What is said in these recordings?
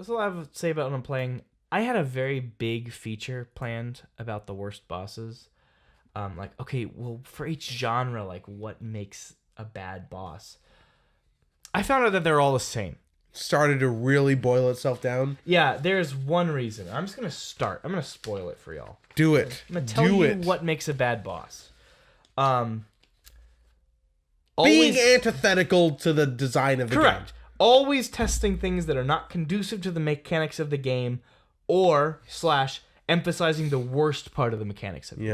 all I have to say about what I'm playing. I had a very big feature planned about the worst bosses. Like, okay, well, for each genre, like, what makes a bad boss? I found out that they're all the same. Started to really boil itself down. Yeah, there's one reason. I'm just going to start. I'm going to spoil it for y'all. Do it. I'm going to tell you what makes a bad boss. Being antithetical to the design of the game. Correct. Always testing things that are not conducive to the mechanics of the game or / emphasizing the worst part of the mechanics of the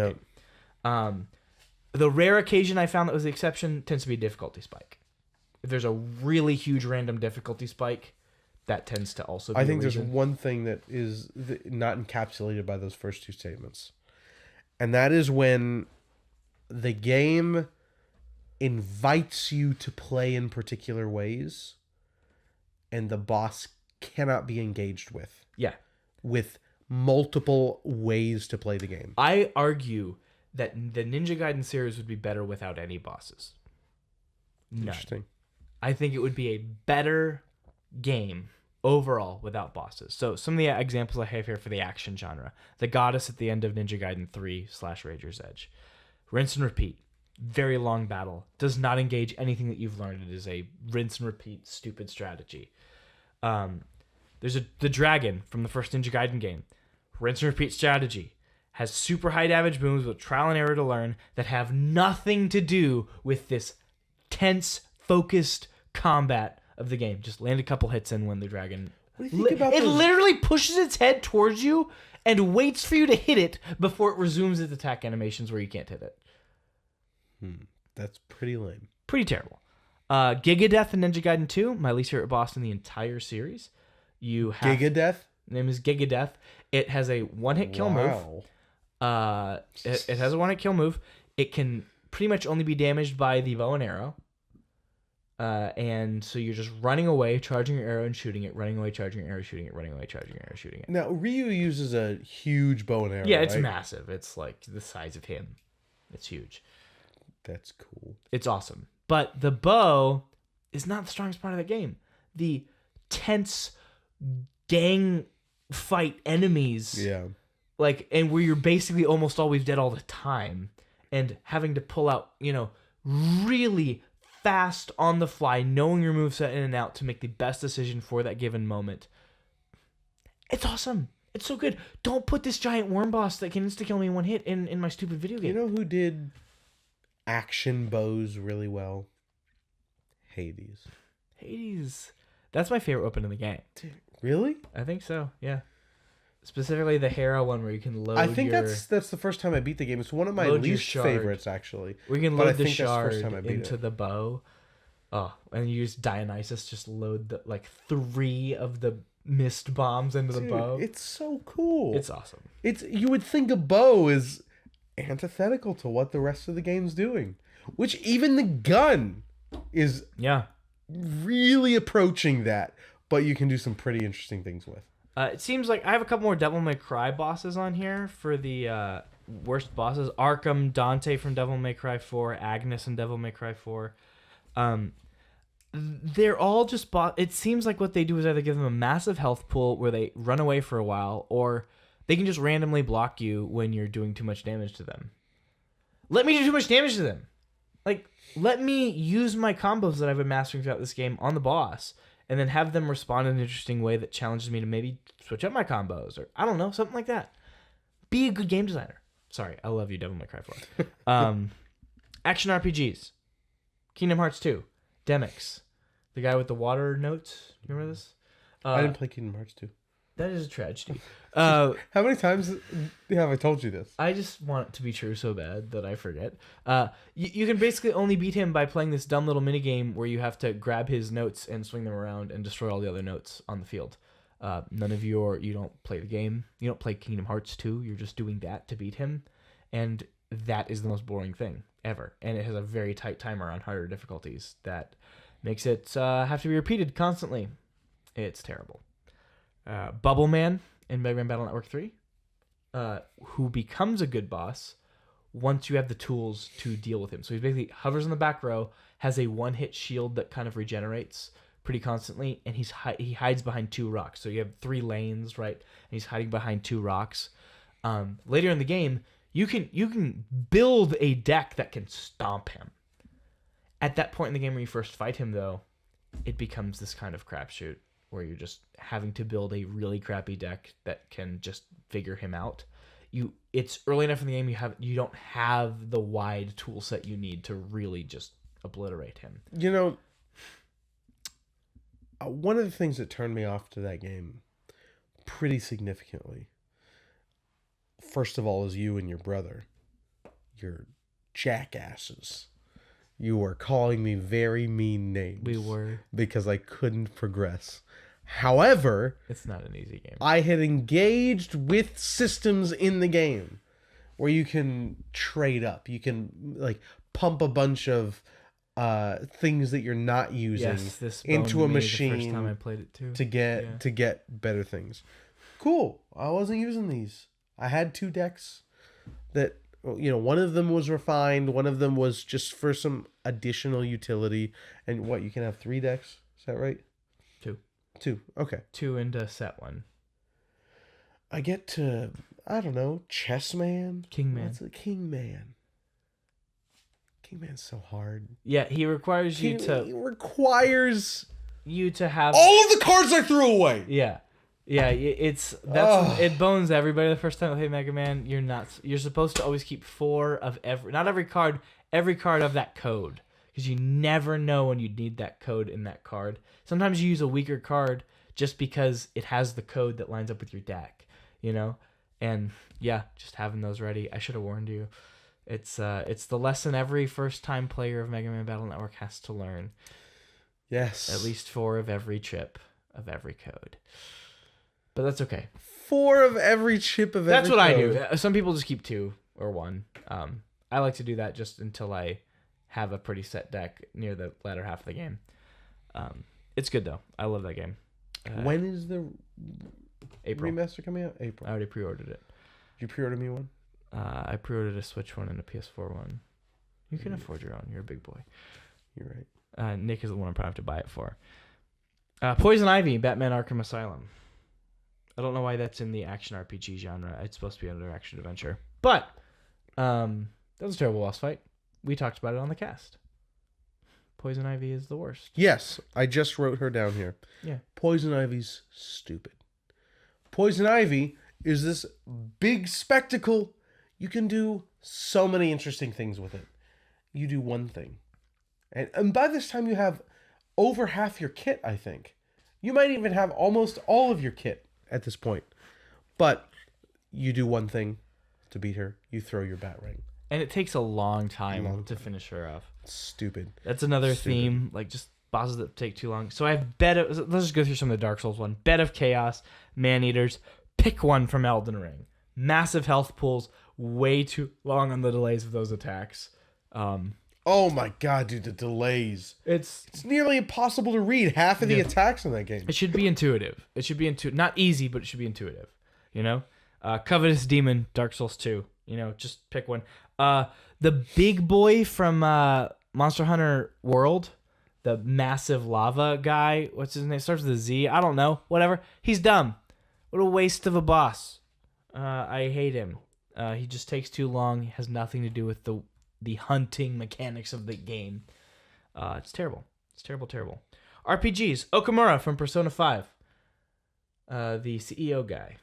game. The rare occasion I found that was the exception tends to be a difficulty spike. If there's a really huge random difficulty spike, that tends to also be I think a there's reason. one thing that is not encapsulated by those first two statements. And that is when the game invites you to play in particular ways and the boss cannot be engaged with. Yeah. With multiple ways to play the game. I argue that the Ninja Gaiden series would be better without any bosses. None. Interesting. I think it would be a better game overall without bosses. So some of the examples I have here for the action genre. The goddess at the end of Ninja Gaiden 3 / Rager's Edge. Rinse and repeat. Very long battle. Does not engage anything that you've learned. It is a rinse and repeat stupid strategy. There's the dragon from the first Ninja Gaiden game. Rinse and repeat strategy. Has super high damage moves with trial and error to learn that have nothing to do with this tense, focused combat of the game. Just land a couple hits in when the dragon... What do you think about it literally pushes its head towards you and waits for you to hit it before it resumes its attack animations where you can't hit it. That's pretty lame. Pretty terrible. Gigadeath in Ninja Gaiden 2, my least favorite boss in the entire series. You have... Gigadeath? Name is Gigadeath. It has a one-hit kill move. It has a one-hit kill move. It can pretty much only be damaged by the bow and arrow. And so you're just running away, charging your arrow and shooting it, running away, charging your arrow, shooting it, running away, charging your arrow, shooting it. Now, Ryu uses a huge bow and arrow, Yeah, it's right? massive. It's like the size of him. It's huge. That's cool. It's awesome. But the bow is not the strongest part of the game. The tense gang fight enemies. Yeah. Like, and where you're basically almost always dead all the time. And having to pull out, really fast on the fly, knowing your moveset in and out to make the best decision for that given moment. It's awesome. It's so good. Don't put this giant worm boss that can insta-kill me in one hit in my stupid video game. You know who did action bows really well? Hades. That's my favorite weapon in the game. Dude, really? I think so, yeah. Specifically the Hera one where you can load I think that's the first time I beat the game. It's one of my least favorites, actually. We can But I load the think that's the shard first time I beat into it. the bow. Oh, and you use Dionysus, just load 3 of the mist bombs into the bow. It's so cool. It's awesome. You would think a bow is antithetical to what the rest of the game's doing. Which even the gun is really approaching that. But you can do some pretty interesting things with. It seems like I have a couple more Devil May Cry bosses on here for the worst bosses. Arkham, Dante from Devil May Cry 4, Agnes in Devil May Cry 4. They're all just it seems like what they do is either give them a massive health pool where they run away for a while, or they can just randomly block you when you're doing too much damage to them. Let me do too much damage to them. Like, let me use my combos that I've been mastering throughout this game on the boss, and then have them respond in an interesting way that challenges me to maybe switch up my combos, or I don't know, something like that. Be a good game designer. Sorry, I love you, Devil May Cry 4. Action RPGs. Kingdom Hearts 2. Demix. The guy with the water notes. Remember this? I didn't play Kingdom Hearts 2. That is a tragedy. How many times have I told you this? I just want it to be true so bad that I forget. You can basically only beat him by playing this dumb little minigame where you have to grab his notes and swing them around and destroy all the other notes on the field. None of you don't play the game. You don't play Kingdom Hearts 2. You're just doing that to beat him. And that is the most boring thing ever. And it has a very tight timer on harder difficulties that makes it have to be repeated constantly. It's terrible. Bubble Man in Mega Man Battle Network 3, who becomes a good boss once you have the tools to deal with him. So he basically hovers in the back row, has a one-hit shield that kind of regenerates pretty constantly, and he hides behind 2 rocks. So you have 3 lanes, right? And he's hiding behind 2 rocks. Later in the game, you can build a deck that can stomp him. At that point in the game where you first fight him, though, it becomes this kind of crapshoot where you're just having to build a really crappy deck that can just figure him out. It's early enough in the game you don't have the wide tool set you need to really just obliterate him. You know, one of the things that turned me off to that game pretty significantly, first of all, is you and your brother. You're jackasses. You were calling me very mean names. We were. Because I couldn't progress. However, it's not an easy game. I had engaged with systems in the game where you can trade up. You can like pump a bunch of things that you're not using into a machine the first time I played it too. to get better things. Cool. I wasn't using these. I had 2 decks that, you know, one of them was refined, one of them was just for some additional utility. And what, you can have 3 decks? Is that right? 2. Okay. 2 into set 1. I get to, I don't know, Chessman? Kingman. What's a Kingman? Kingman's so hard. Yeah, he requires He requires you to have all of the cards I threw away. Yeah. Yeah, it bones everybody the first time I play Mega Man. You're supposed to always keep 4 of every card of that code, because you never know when you'd need that code in that card. Sometimes you use a weaker card just because it has the code that lines up with your deck, you know? And yeah, just having those ready. I should have warned you. It's the lesson every first-time player of Mega Man Battle Network has to learn. Yes. At least 4 of every chip of every code. But that's okay. 4 of every chip of that's every what code. I do. Some people just keep 2 or 1. I like to do that just until I have a pretty set deck near the latter half of the game. It's good though. I love that game. When is the April remaster coming out? April. I already pre-ordered it. Did you pre-order me one? I pre-ordered a Switch one and a PS4 one. You can afford your own. You're a big boy. You're right. Nick is the one I'm probably have to buy it for. Poison Ivy, Batman Arkham Asylum. I don't know why that's in the action RPG genre. It's supposed to be under action adventure. But that was a terrible boss fight. We talked about it on the cast. Poison Ivy is the worst. Yes, I just wrote her down here. Yeah. Poison Ivy's stupid. Poison Ivy is this big spectacle. You can do so many interesting things with it. You do one thing. And by this time you have over half your kit, I think. You might even have almost all of your kit at this point. But you do one thing to beat her. You throw your bat ring. And it takes a long time to finish her off. Stupid. That's another theme, like just bosses that take too long. So I have let's just go through some of the Dark Souls one. Bed of Chaos, Man-Eaters. Pick one from Elden Ring. Massive health pools, way too long on the delays of those attacks. Oh my god, dude, the delays. It's nearly impossible to read half of the attacks in that game. It should be intuitive. Not easy, but it should be intuitive. You know? Covetous Demon, Dark Souls 2. You know, just pick one. The big boy from Monster Hunter World, the massive lava guy. What's his name? Starts with a Z. I don't know. Whatever. He's dumb. What a waste of a boss. I hate him. He just takes too long. He has nothing to do with the hunting mechanics of the game. It's terrible. It's terrible, terrible. RPGs. Okamura from Persona 5. The CEO guy.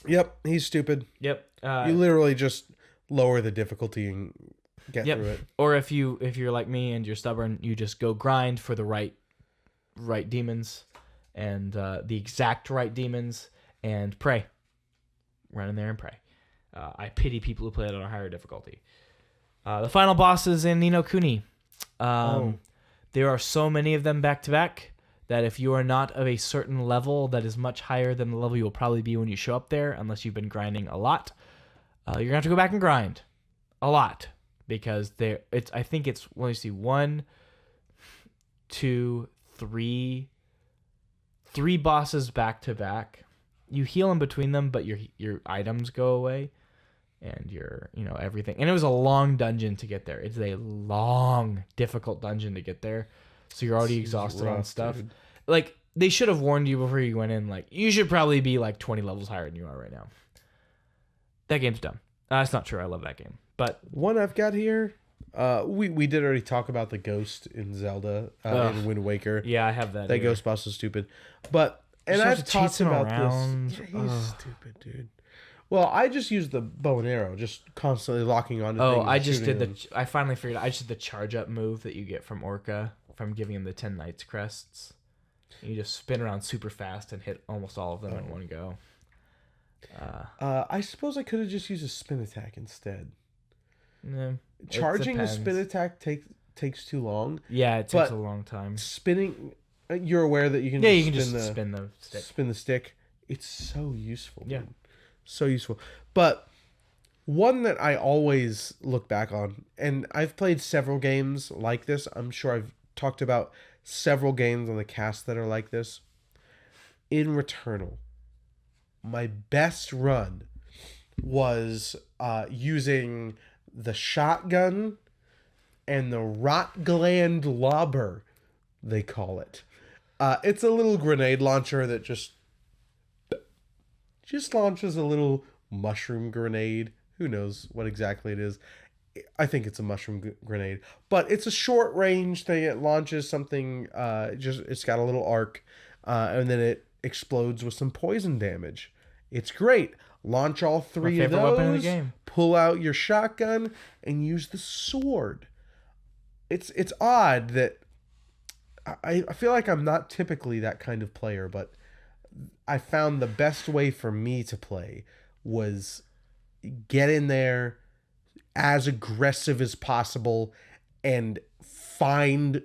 Yep, he's stupid. Yep. You literally just lower the difficulty and get through it. Or if you're like me and you're stubborn, you just go grind for the right demons and the exact right demons and pray. Run in there and pray. I pity people who play it on a higher difficulty. The final bosses in Ni no Kuni. There are so many of them back to back that if you are not of a certain level that is much higher than the level you will probably be when you show up there, unless you've been grinding a lot, you're going to have to go back and grind a lot, because I think it's, let me see, 1, 2, 3 bosses back to back. You heal in between them, but your items go away and everything. And it was a long dungeon to get there. It's a long, difficult dungeon to get there. So you're already exhausted on stuff. Dude. like they should have warned you before you went in. Like you should probably be like 20 levels higher than you are right now. That game's dumb. That's not true. I love that game. But one I've got here. We did already talk about the ghost in Zelda in Wind Waker. Yeah, I have that. That ghost boss is stupid, but and I've talked about this. Yeah, he's stupid, dude. Well, I just use the bow and arrow, just constantly locking onto things. I just did I finally figured I just did the charge up move that you get from Orca from giving him the 10 Knights crests. You just spin around super fast and hit almost all of them in one go. I suppose I could have just used a spin attack instead. Yeah, charging the spin attack takes too long. Yeah, it takes a long time. Spinning, you're aware that you can. Yeah, you can just spin the stick. Spin the stick. It's so useful. Yeah. Dude. So useful. But one that I always look back on, and I've played several games like this. I'm sure I've talked about several games on the cast that are like this. In Returnal, my best run was using the shotgun and the rot gland lobber, they call it. It's a little grenade launcher that just launches a little mushroom grenade. Who knows what exactly it is. I think it's a mushroom grenade, but it's a short range thing. It launches something, it's got a little arc, and then it explodes with some poison damage. It's great. Launch all three of those, weapon in the game. Pull out your shotgun and use the sword. It's odd that I feel like I'm not typically that kind of player, but I found the best way for me to play was get in there as aggressive as possible and find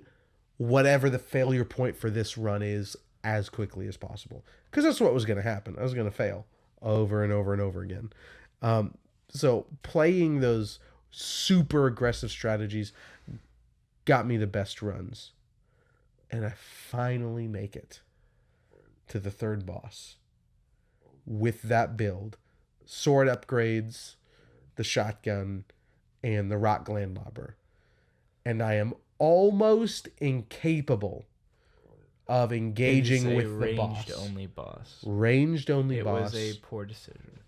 whatever the failure point for this run is as quickly as possible. Because that's what was going to happen. I was going to fail over and over and over again. So playing those super aggressive strategies got me the best runs. And I finally make it to the third boss with that build. Sword upgrades, the shotgun, and the rock gland lobber. And I am almost incapable of engaging with the boss. Ranged only boss. Ranged only boss. It was a poor decision.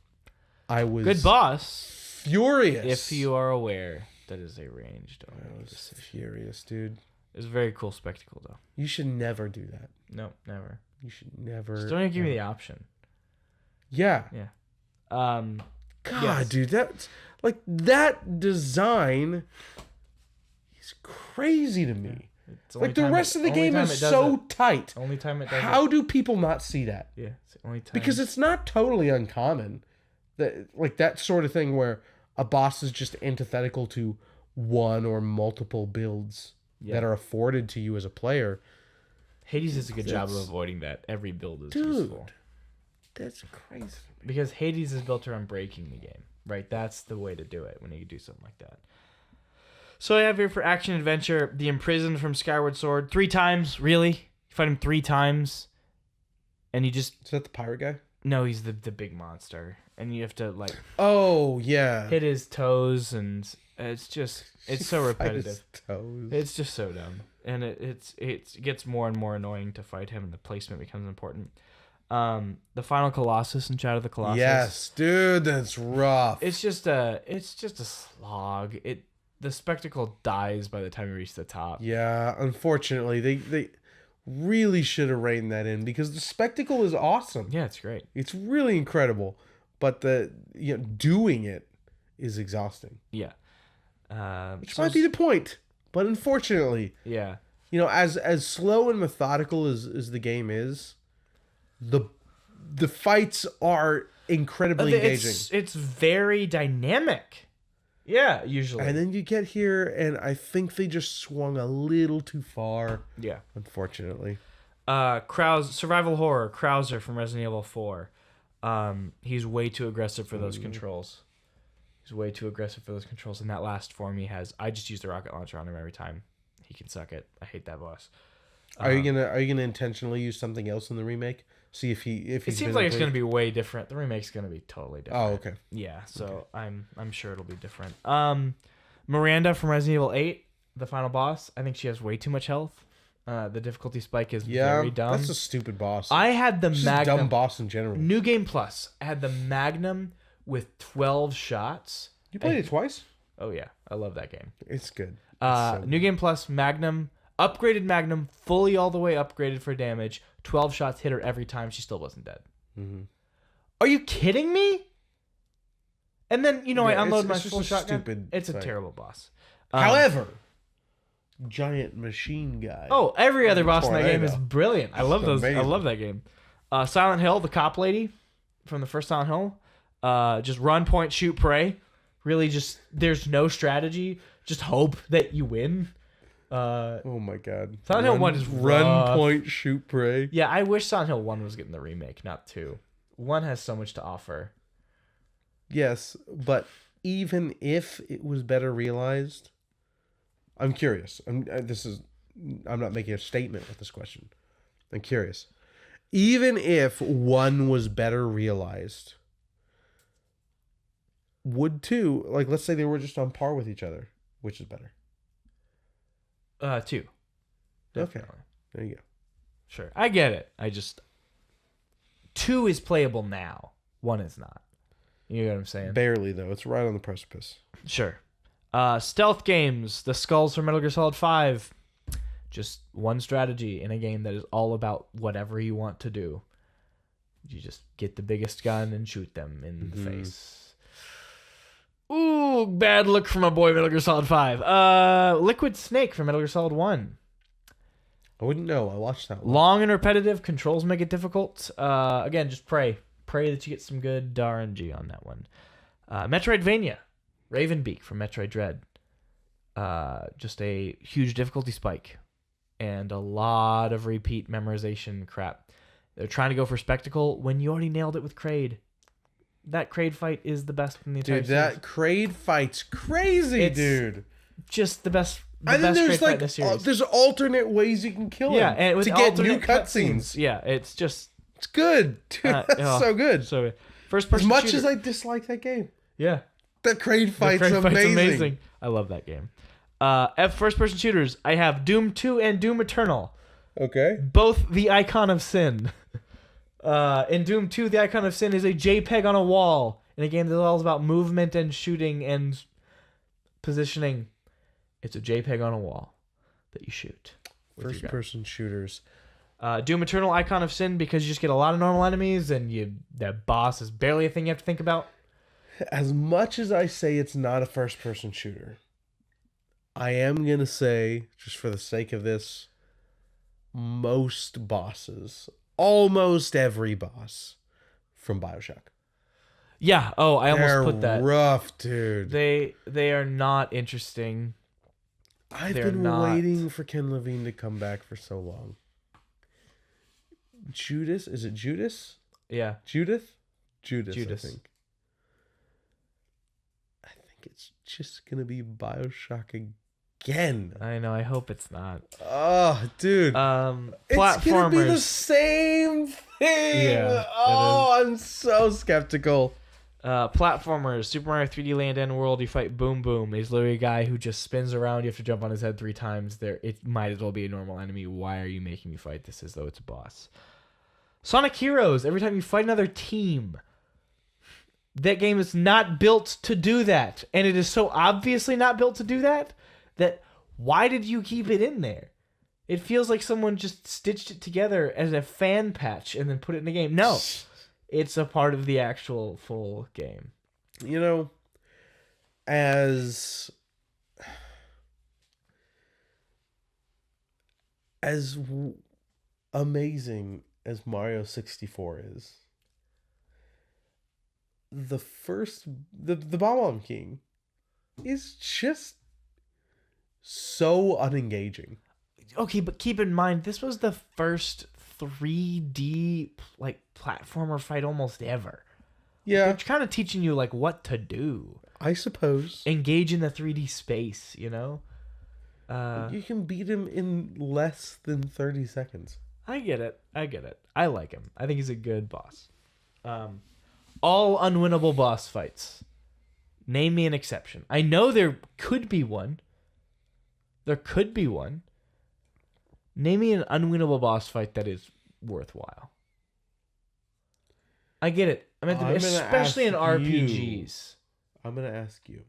I was good boss. Furious. If you are aware, that is a ranged only decision. Furious, dude. It was a very cool spectacle, though. You should never do that. No, never. You should never. Just don't even give me the option. Yeah. Yeah. God, yes. Dude, that's like that design is crazy to me. Like the rest of the game is so tight. Only time it does. How do people not see that? Yeah, it's the only time. Because it's not totally uncommon that like that sort of thing where a boss is just antithetical to one or multiple builds that are afforded to you as a player. Hades does a good job of avoiding that. Every build is useful. That's crazy. Because Hades is built around breaking the game, right? That's the way to do it when you do something like that. So I have here for action adventure, the imprisoned from Skyward Sword 3 times. Really? You fight him 3 times, and you just. Is that the pirate guy? No, he's the big monster, and you have to like. Oh yeah. Hit his toes, and it's so repetitive. His toes. It's just so dumb, and it gets more and more annoying to fight him, and the placement becomes important. The final Colossus in Shadow of the Colossus. Yes, dude, that's rough. It's just a slog. The spectacle dies by the time you reach the top. Yeah, unfortunately, they really should have reined that in because the spectacle is awesome. Yeah, it's great. It's really incredible, but doing it is exhausting. Yeah, which might be the point, but unfortunately, yeah, as slow and methodical as the game is, the fights are incredibly engaging. It's very dynamic. Yeah, usually. And then you get here, and I think they just swung a little too far. Yeah. Unfortunately. Survival horror, Krauser from Resident Evil 4. He's way too aggressive for those controls. And that last form he has, I just use the rocket launcher on him every time. He can suck it. I hate that boss. Are you gonna intentionally use something else in the remake? See if he it seems like it's gonna be way different. The remake's gonna be totally different. Oh, okay. Yeah, so okay. I'm sure it'll be different. Miranda from Resident Evil 8, the final boss. I think she has way too much health. The difficulty spike is Yeah, very dumb. that's a stupid boss. I had the Just Magnum. dumb boss in general. New Game Plus. I had the Magnum with 12 shots. You played it twice? Oh, yeah. I love that game. It's good. New Game Plus, Magnum, upgraded Magnum, fully all the way upgraded for damage. 12 shots hit her every time. She still wasn't dead. Mm-hmm. Are you kidding me? And then, I unload my it's just full a shotgun. stupid It's a thing. terrible boss. However, giant machine guy. Oh, every other boss in that game is Tornado. brilliant. I love those. Amazing. I love that game. Silent Hill, the cop lady from the first Silent Hill. Just run, point, shoot, pray. Really, just there's no strategy. Just hope that you win. Oh my god. Silent Hill 1 is run, rough. point, shoot, pray. Yeah, I wish Silent Hill 1 was getting the remake, not 2. 1 has so much to offer. Yes, but even if it was better realized, I'm curious. I'm not making a statement with this question. I'm curious. Even if 1 was better realized, would 2, like let's say they were just on par with each other, which is better? 2. Definitely. Okay. There you go. Sure. I get it. 2 is playable now. 1 is not. You know what I'm saying? Barely though. It's right on the precipice. Sure. Stealth games. The skulls from Metal Gear Solid 5. Just one strategy in a game that is all about whatever you want to do. You just get the biggest gun and shoot them in the face. Ooh, bad look for my boy Metal Gear Solid 5. Liquid Snake from Metal Gear Solid 1. I wouldn't know. I watched that one. Long and repetitive. Controls make it difficult. Again, just pray. Pray that you get some good RNG on that one. Metroidvania. Ravenbeak from Metroid Dread. Just a huge difficulty spike. And a lot of repeat memorization crap. They're trying to go for spectacle when you already nailed it with Kraid. That Kraid fight is the best in the entire Dude, series. that Kraid fight's crazy, It's dude. Just the best. And then Kraid there's fight in the series. there's alternate ways you can kill him. Yeah, and with to get new alternate cutscenes. Yeah, it's just It's good, dude. That's so good. so first As person much shooter. as I dislike that game, Yeah. that Kraid The fight's Kraid amazing. I love that game. First person shooters, I have Doom 2 and Doom Eternal. Okay. Both the icon of sin. In Doom 2, the icon of sin is a JPEG on a wall in a game that's all about movement and shooting and positioning. It's a JPEG on a wall that you shoot. with your gun. First-person shooters. Doom Eternal, icon of sin, because you just get a lot of normal enemies and that boss is barely a thing you have to think about. As much as I say it's not a first-person shooter, I am going to say, just for the sake of this, most bosses, almost every boss from BioShock. Yeah. Oh, I almost They're put that. rough, dude. They are not interesting. I've they're been not. waiting for Ken Levine to come back for so long. Judas? Is it Judas? Yeah. Judith? Judas, Judas. I think. I think it's just going to be BioShock again. I know. I hope it's not. Oh, dude. It's going to be the Platformers. same thing. Yeah, Oh, I'm so skeptical. Platformers. Super Mario 3D Land and World. You fight Boom Boom. He's literally a guy who just spins around. You have to jump on his head 3 times. It might as well be a normal enemy. Why are you making me fight this as though it's a boss? Sonic Heroes. Every time you fight another team. That game is not built to do that. And it is so obviously not built to do that why did you keep it in there? It feels like someone just stitched it together as a fan patch and then put it in the game. No. It's a part of the actual full game. You know, as amazing as Mario 64 is, the Bomb King is just so unengaging. Okay, but keep in mind, this was the first 3D platformer fight almost ever. Yeah, They're kind of teaching you what to do. I suppose. Engage in the 3D space, you know? You can beat him in less than 30 seconds. I get it. I like him. I think he's a good boss. All unwinnable boss fights. Name me an exception. I know there could be one. Name me an unwinnable boss fight that is worthwhile. I get it. I meant especially in RPGs. I'm gonna ask you.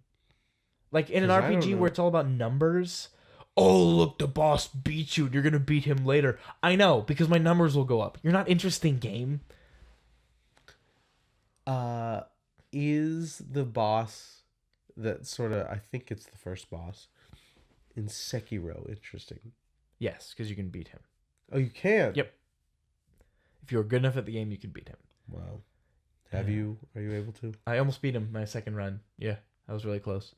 Like in an 'Cause I don't RPG know. where it's all about numbers. Oh, look, the boss beat you and you're going to beat him later. I know, because my numbers will go up. You're not interested in game. Is the boss that sort of, I think it's the first boss in Sekiro interesting? Yes, because you can beat him. Oh, you can? Yep. If you're good enough at the game, you can beat him. Wow. Are you able to? I almost beat him my second run. Yeah, I was really close.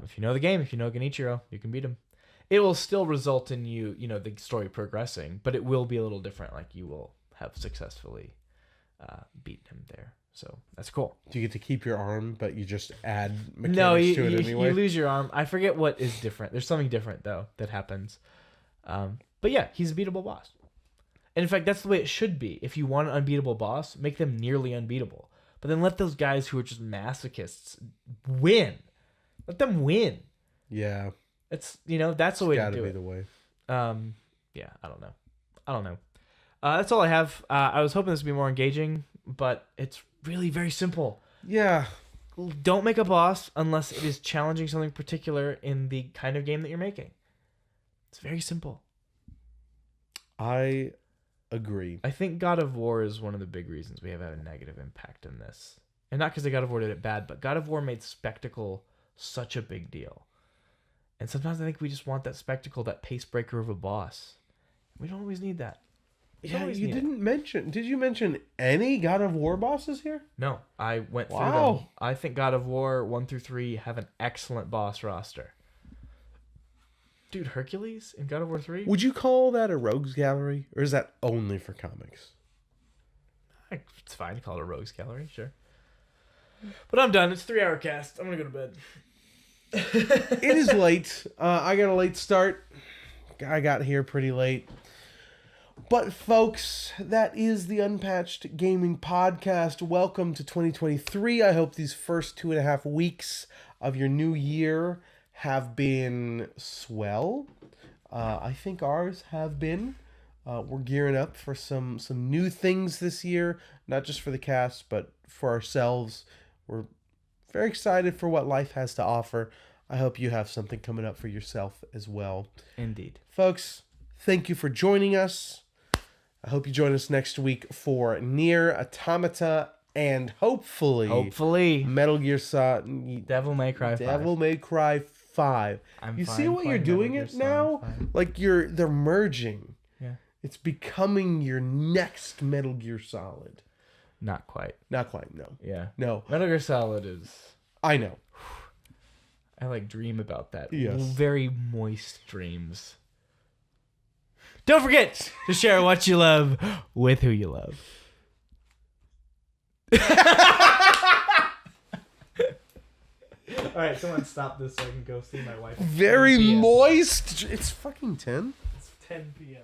If you know the game, if you know Genichiro, you can beat him. It will still result in the story progressing, but it will be a little different. Like you will have successfully beaten him there. So that's cool. Do you get to keep your arm, but you just add mechanics to it anyway? You lose your arm. I forget what is different. There's something different, though, that happens. But yeah, he's a beatable boss. And in fact, that's the way it should be. If you want an unbeatable boss, make them nearly unbeatable. But then let those guys who are just masochists win. Let them win. Yeah. It's, that's the way to do it. Gotta be the way. Yeah, I don't know. That's all I have. I was hoping this would be more engaging, but it's really very simple. Yeah. Don't make a boss unless it is challenging something particular in the kind of game that you're making. It's very simple. I agree. I think God of War is one of the big reasons we have had a negative impact in this. And not because the God of War did it bad, but God of War made spectacle such a big deal. And sometimes I think we just want that spectacle, that pace breaker of a boss. We don't always need that. Yeah, you didn't mention... Did you mention any God of War bosses here? No, I went through them. I think God of War 1 through 3 have an excellent boss roster. Dude, Hercules in God of War 3? Would you call that a rogues gallery? Or is that only for comics? It's fine to call it a rogues gallery, sure. But I'm done. It's a 3-hour cast. I'm going to go to bed. It is late. I got a late start. I got here pretty late. But folks, that is the Unpatched Gaming Podcast. Welcome to 2023. I hope these first 2.5 weeks of your new year have been swell. I think ours have been. We're gearing up for some new things this year, not just for the cast, but for ourselves. We're very excited for what life has to offer. I hope you have something coming up for yourself as well. Indeed. Folks, thank you for joining us. I hope you join us next week for Nier Automata and hopefully Metal Gear Solid Devil May Cry 5. Devil May Cry 5. You see what you're doing it now? Like they're merging. Yeah. It's becoming your next Metal Gear Solid. Not quite. Not quite, no. Yeah. No. Metal Gear Solid is... I know. I dream about that. Yes. Very moist dreams. Don't forget to share what you love with who you love. All right, someone stop this so I can go see my wife. Very moist. It's fucking 10. It's 10 p.m.